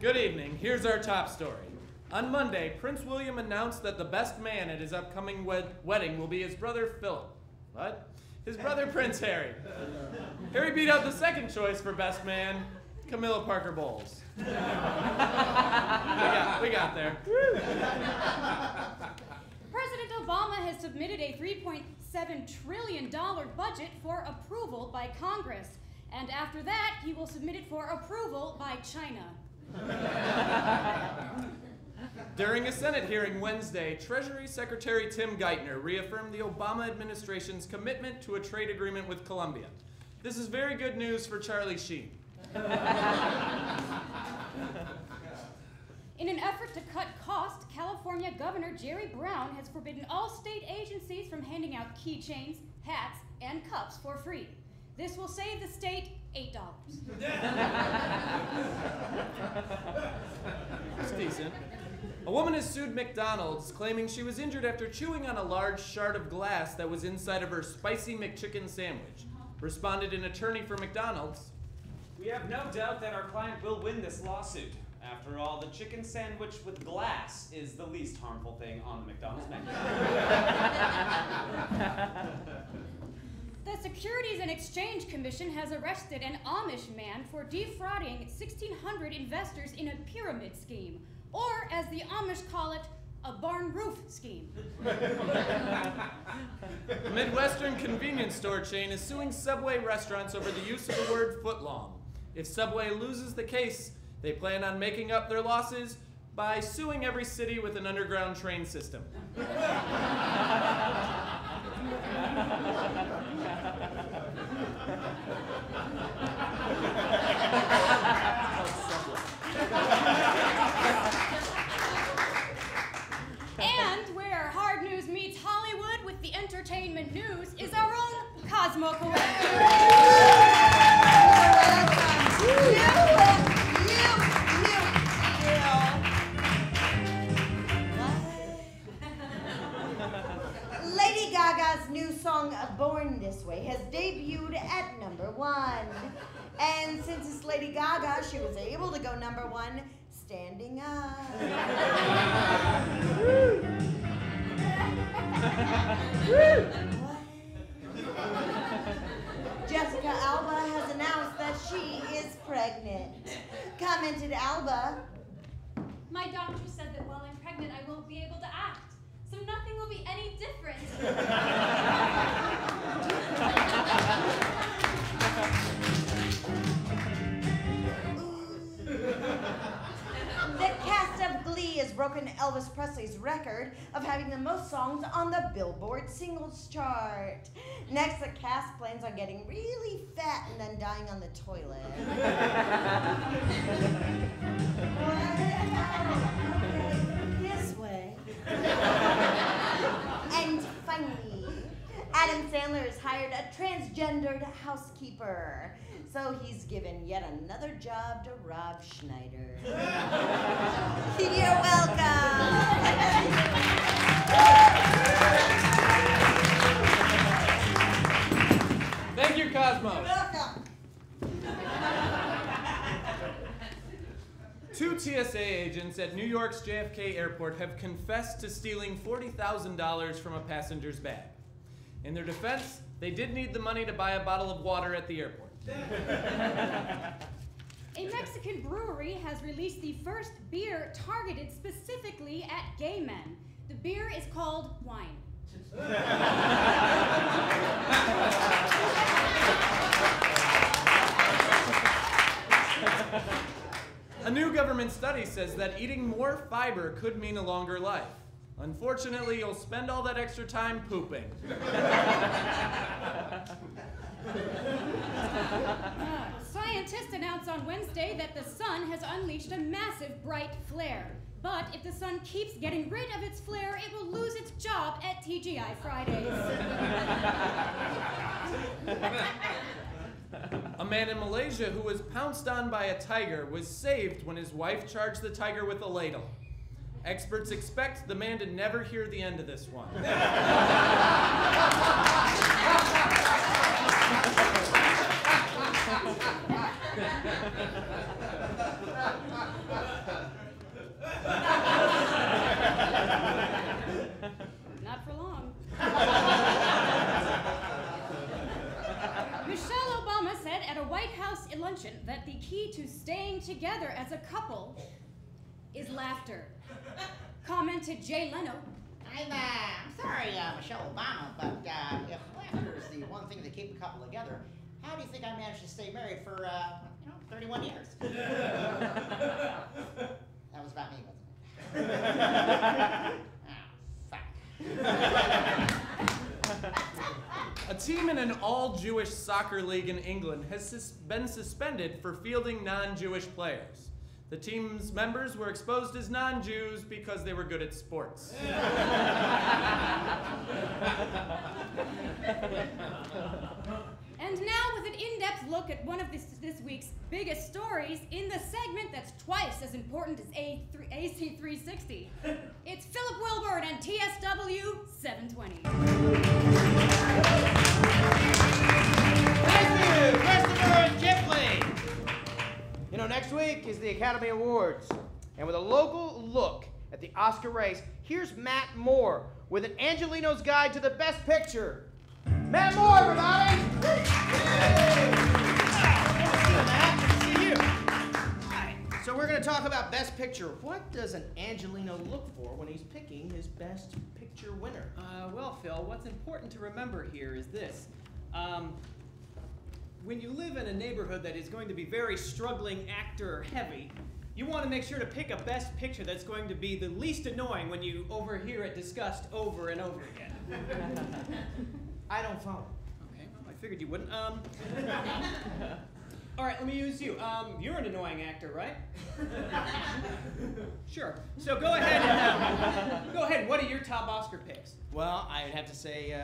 Good evening. Here's our top story. On Monday, Prince William announced that the best man at his upcoming wedding will be his brother Philip. What? His brother Prince Harry. Harry beat out the second choice for best man, Camilla Parker Bowles. we got there. President Obama has submitted a $3.7 trillion budget for approval by Congress. And after that, he will submit it for approval by China. During a Senate hearing Wednesday, Treasury Secretary Tim Geithner reaffirmed the Obama administration's commitment to a trade agreement with Colombia. This is very good news for Charlie Sheen. In an effort to cut costs, California Governor Jerry Brown has forbidden all state agencies from handing out keychains, hats, and cups for free. This will save the state $8. It's decent. A woman has sued McDonald's, claiming she was injured after chewing on a large shard of glass that was inside of her spicy McChicken sandwich. Responded an attorney for McDonald's. We have no doubt that our client will win this lawsuit. After all, the chicken sandwich with glass is the least harmful thing on the McDonald's menu. The Securities and Exchange Commission has arrested an Amish man for defrauding 1,600 investors in a pyramid scheme, or as the Amish call it, a barn roof scheme. A Midwestern convenience store chain is suing Subway restaurants over the use of the word footlong. If Subway loses the case, they plan on making up their losses by suing every city with an underground train system. And where hard news meets Hollywood with the entertainment news is our own Cosmo Lady Gaga's new song, Born This Way, has debuted at #1. And since it's Lady Gaga, she was able to go #1 standing up. Jessica Alba has announced that she is pregnant. Commented Alba, "My doctor said that while I'm pregnant, I won't be able to act, so nothing will be any different." The cast of Glee has broken Elvis Presley's record of having the most songs on the Billboard singles chart. Next, the cast plans on getting really fat and then dying on the toilet. This way. And finally, Adam Sandler has hired a transgendered housekeeper. So he's given yet another job to Rob Schneider. You're welcome. Thank you, Cosmo. You're welcome. Two TSA agents at New York's JFK Airport have confessed to stealing $40,000 from a passenger's bag. In their defense, they did need the money to buy a bottle of water at the airport. A Mexican brewery has released the first beer targeted specifically at gay men. The beer is called wine. A new government study says that eating more fiber could mean a longer life. Unfortunately, you'll spend all that extra time pooping. Scientists announced on Wednesday that the sun has unleashed a massive bright flare. But if the sun keeps getting rid of its flare, it will lose its job at TGI Fridays. A man in Malaysia who was pounced on by a tiger was saved when his wife charged the tiger with a ladle. Experts expect the man to never hear the end of this one. Michelle Obama said at a White House luncheon that the key to staying together as a couple is laughter. Commented Jay Leno. I'm sorry, Michelle Obama, but if laughter is the one thing that keeps a couple together, how do you think I managed to stay married for, 31 years? That was about me, wasn't it? A team in an all-Jewish soccer league in England has been suspended for fielding non-Jewish players. The team's members were exposed as non-Jews because they were good at sports. And now with an in-depth look at one of this week's biggest stories in the segment that's twice as important as AC360. It's Philip Wilbur and TSW 720. Thank you, Christopher and Chipley. You know, next week is the Academy Awards. And with a local look at the Oscar race, here's Matt Moore with an Angelino's Guide to the Best Picture. Matt Moore, everybody! Yay! Good to see you, Matt. Good to see you. All right, so we're going to talk about Best Picture. What does an Angelino look for when he's picking his Best Picture winner? Well, Phil, what's important to remember here is this. When you live in a neighborhood that is going to be very struggling actor heavy, you want to make sure to pick a Best Picture that's going to be the least annoying when you overhear it discussed over and over again. I don't follow. Okay, well, I figured you wouldn't. All right, let me use you. You're an annoying actor, right? Sure. So go ahead and go ahead. What are your top Oscar picks? Well, I'd have to say,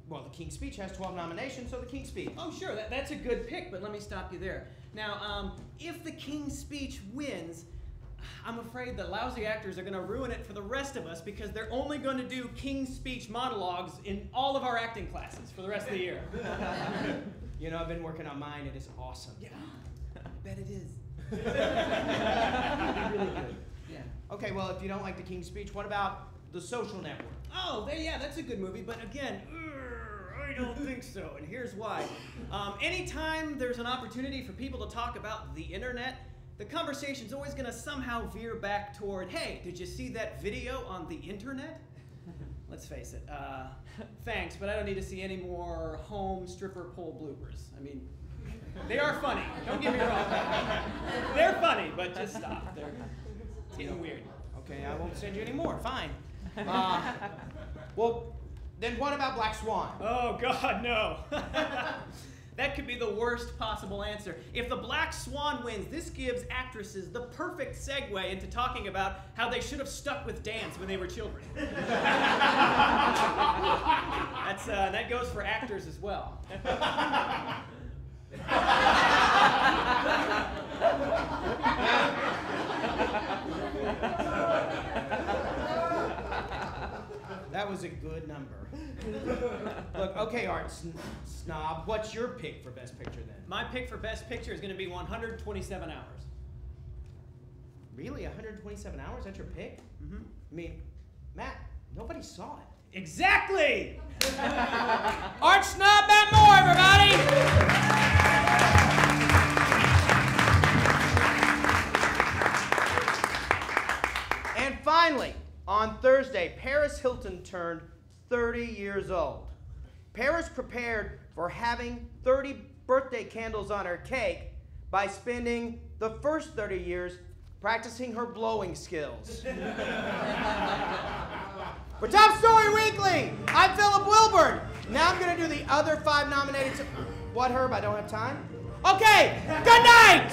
well, The King's Speech has 12 nominations, so The King's Speech. Oh, sure, that's a good pick, but let me stop you there. Now, if The King's Speech wins, I'm afraid the lousy actors are going to ruin it for the rest of us because they're only going to do King's Speech monologues in all of our acting classes for the rest of the year. You know, I've been working on mine. It is awesome. Yeah, I bet it is. Really good. Yeah. Okay, well, if you don't like The King's Speech, what about The Social Network? Oh, yeah, that's a good movie, but again, I don't think so, and here's why. Anytime there's an opportunity for people to talk about the internet, the conversation's always going to somehow veer back toward, hey, did you see that video on the internet? Let's face it, thanks, but I don't need to see any more home stripper pole bloopers. I mean, they are funny, don't get me wrong. They're funny, but just stop. They're getting weird. Okay, I won't send you any more, fine. Well, then what about Black Swan? Oh, God, no. That could be the worst possible answer. If the Black Swan wins, this gives actresses the perfect segue into talking about how they should have stuck with dance when they were children. That goes for actors as well. That was a good number. Look, okay, Art Snob, what's your pick for Best Picture then? My pick for Best Picture is going to be 127 hours. Really? 127 hours? That's your pick? Mm-hmm. I mean, Matt, nobody saw it. Exactly! Art Snob, Matt Moore, everybody! And finally, on Thursday, Paris Hilton turned 30 years old. Paris prepared for having 30 birthday candles on her cake by spending the first 30 years practicing her blowing skills. For Top Story Weekly, I'm Philip Wilburn. Now I'm going to do the other 5 nominated. What, Herb? I don't have time? Okay, good night!